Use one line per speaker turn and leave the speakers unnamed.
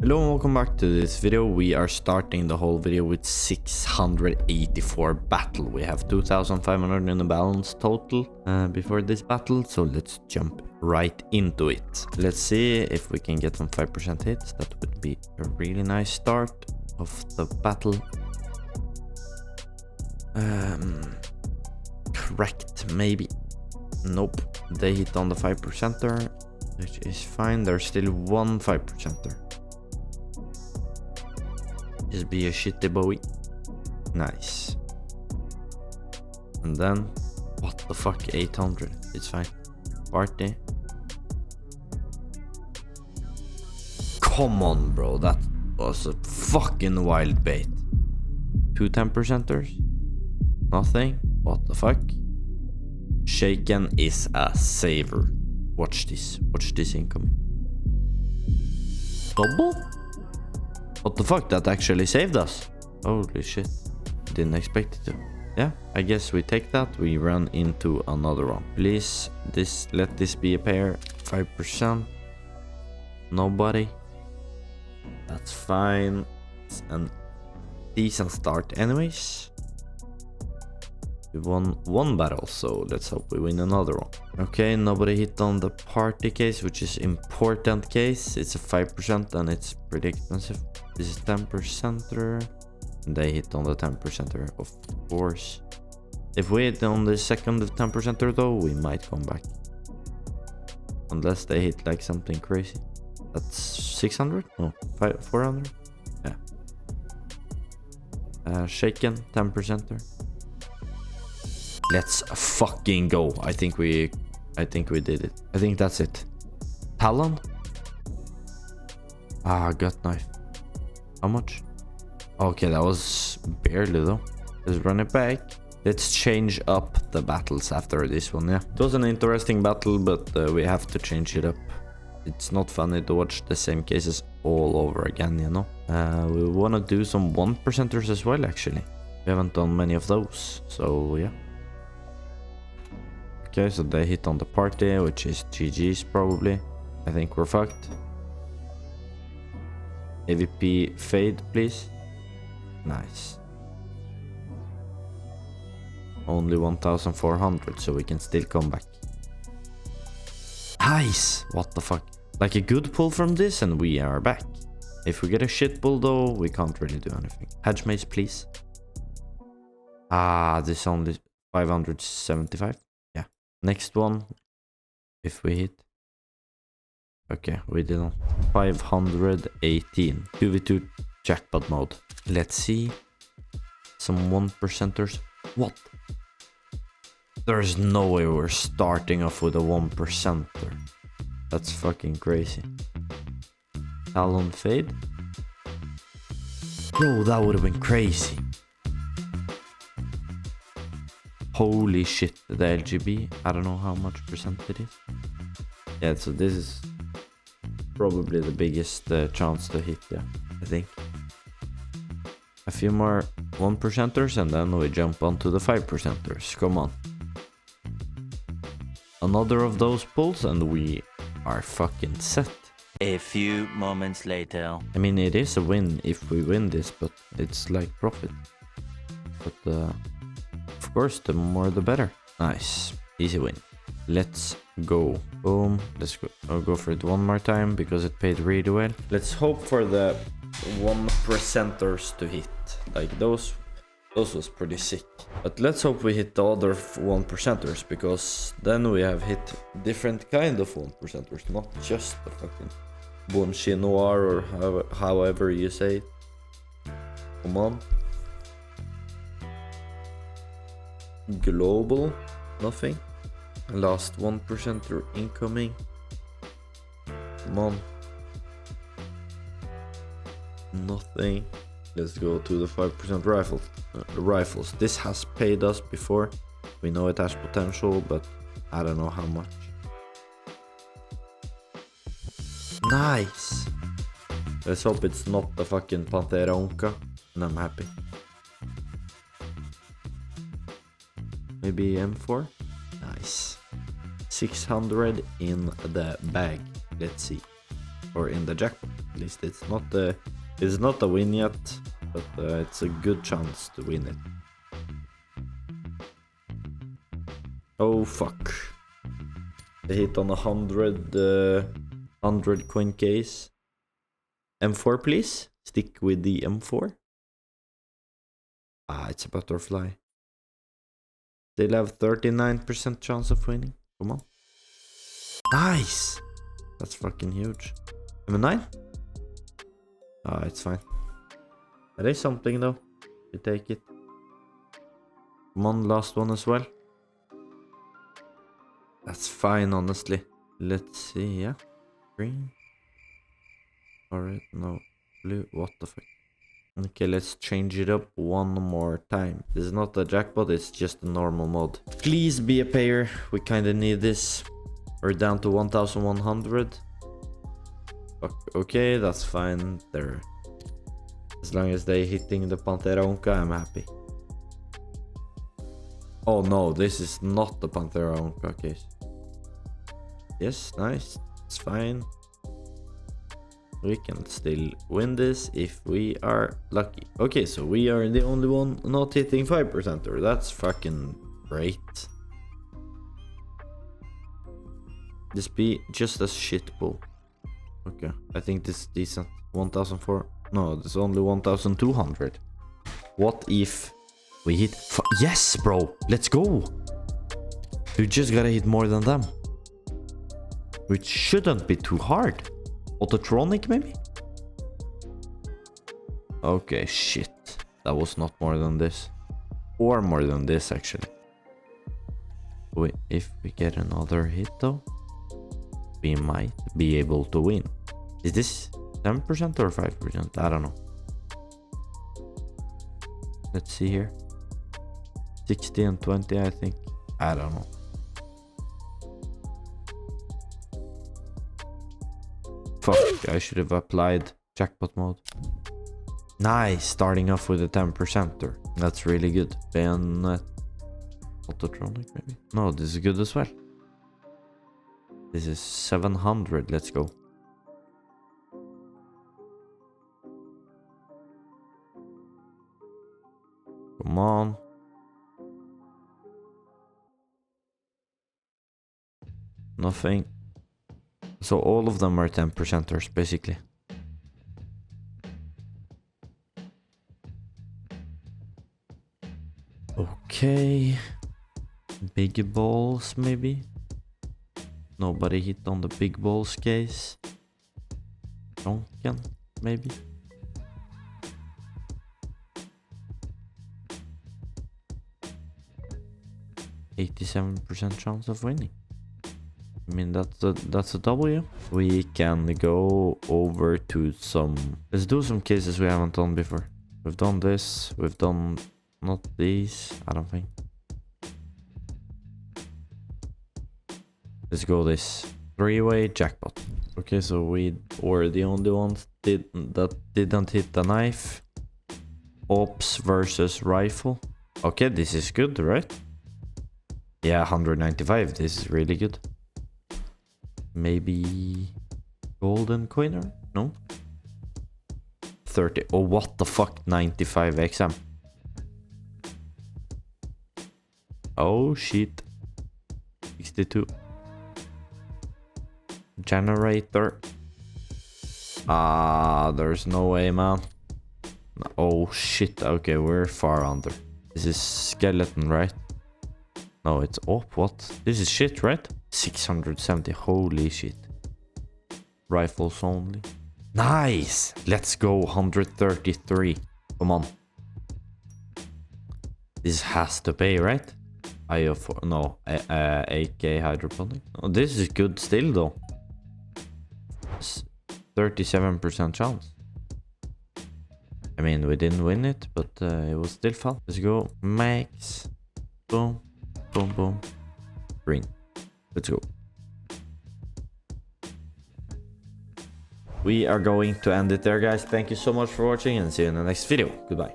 Hello and welcome back to this video. We are starting the whole video with 684 battle. We have 2,500 in the balance total before this battle, so let's jump right into it. Let's see if we can get some 5% hits. That would be a really nice start of the battle. Correct, maybe. Nope, they hit on the 5%er, which is fine. There's still one 5%er. Just be a shitty boy. Nice. And then, what the fuck, 800. It's fine. Party. Come on, bro. That was a fucking wild bait. 2 10%ers. Nothing. What the fuck? Shaken is a saver. Watch this. Watch this incoming. Double? What the fuck? That actually saved us. Holy shit. Didn't expect it to. Yeah, I guess we take that. We run into another one. Please, let this be a pair. 5%. Nobody. That's fine. It's a decent start anyways. We won one battle, so let's hope we win another one. Okay, nobody hit on the party case, which is important case. It's a 5% and it's pretty expensive. This is 10%er. They hit on the 10%er, of course. If we hit on the second 10%er though, we might come back. Unless they hit like something crazy. That's 600? No, 400? Yeah. Shaken, 10%er. Let's fucking go. I think we did it. I think that's it. Talon? Ah, gut knife. How much? Okay, that was barely though. Let's run it back. Let's change up the battles after this one, yeah. It was an interesting battle, but we have to change it up. It's not funny to watch the same cases all over again, you know. We want to do some 1%ers as well, actually. We haven't done many of those, so yeah. Okay, so they hit on the party, which is GG's probably. I think we're fucked. AVP fade, please. Nice. Only 1,400, so we can still come back. Nice! What the fuck? Like a good pull from this and we are back. If we get a shit pull though, we can't really do anything. Hedge maze, please. Ah, this only 575. Yeah. Next one. If we hit. Okay, we didn't. 518. 2v2 jackpot mode. Let's see. Some 1%ers. What? There's no way we're starting off with a 1%er. That's fucking crazy. Talon fade. Bro, that would have been crazy. Holy shit, the LGB. I don't know how much percent it is. Yeah, so this is probably the biggest chance to hit, yeah, I think. A few more 1%ers and then we jump onto the 5%ers. Come on. Another of those pulls and we are fucking set.
A few moments later.
I mean, it is a win if we win this, but it's like profit. But of course, the more the better. Nice. Easy win. Let's go. Boom. Let's go. I'll go for it one more time because it paid really well. Let's hope for the 1%ers to hit. Like those was pretty sick. But let's hope we hit the other 1%ers because then we have hit different kind of 1%ers, not just the fucking Bon Chinois or however you say it. Come on. Global. Nothing. Last 1%er incoming. Come on. Nothing. Let's go to the 5% rifles. This has paid us before. We know it has potential, but I don't know how much. Nice. Let's hope it's not the fucking Pantera Onca, and I'm happy. Maybe M4? Nice. 600 in the bag. Let's see. Or in the jackpot. At least it's not a win yet, but it's a good chance to win it. Oh fuck. They hit on 100 coin case. M4 please. Stick with the M4. Ah, it's a butterfly. They'll have 39% chance of winning. Come on. Nice! That's fucking huge. M9? Ah, it's fine. That is something though. You take it. Come on, last one as well. That's fine, honestly. Let's see, yeah. Green. Alright, no. Blue, what the fuck. Okay, let's change it up one more time. This is not a jackpot, it's just a normal mod. Please be a payer. We kinda need this. We're down to 1,100. Okay, that's fine. There. As long as they're hitting the Pantera Onca, I'm happy. Oh no, this is not the Pantera Onca case. Yes, nice. It's fine. We can still win this if we are lucky. Okay, so we are the only one not hitting 5%er. That's fucking great. This be just a shit pool. Okay, I think this is decent. 1,004. No, there's only 1,200. What if we hit... Yes, bro! Let's go! You just gotta hit more than them. Which shouldn't be too hard. Autotronic, maybe? Okay, shit. That was not more than this. Or more than this, actually. Wait, if we get another hit, though, we might be able to win. Is this 10% or 5%? I don't know. Let's see here. 60 and 20, I think. I don't know. Fuck, I should have applied jackpot mode. Nice, starting off with a 10%er. That's really good. Bayonet. Autotronic, maybe? No, this is good as well. This is 700, let's go. Come on. Nothing. So all of them are 10%ers, basically. Okay. Big balls, maybe? Nobody hit on the big balls case. Donken, maybe? %87% chance of winning. I mean, that's a W. We can go over to some... Let's do some cases we haven't done before. We've done this. We've done not these, I don't think. Let's go this. 3-way jackpot. Okay, so we were the only ones that didn't hit the knife. Ops versus rifle. Okay, this is good, right? Yeah, 195. This is really good. Maybe golden coiner? No? 30. Oh, what the fuck? 95 XM. Oh, shit. 62. Generator. Ah, there's no way, man. Oh, shit. Okay, we're far under. This is skeleton, right? No, it's up. What? This is shit, right? 670. Holy shit. Rifles only. Nice. Let's go. 133. Come on. This has to pay, right? IO4. No. AK hydroponic. Oh, this is good still, though. 37% chance. I mean, we didn't win it, but it was still fun. Let's go. Max. Boom. Boom, boom. Green. Let's go. We are going to end it there, guys. Thank you so much for watching and see you in the next video. Goodbye.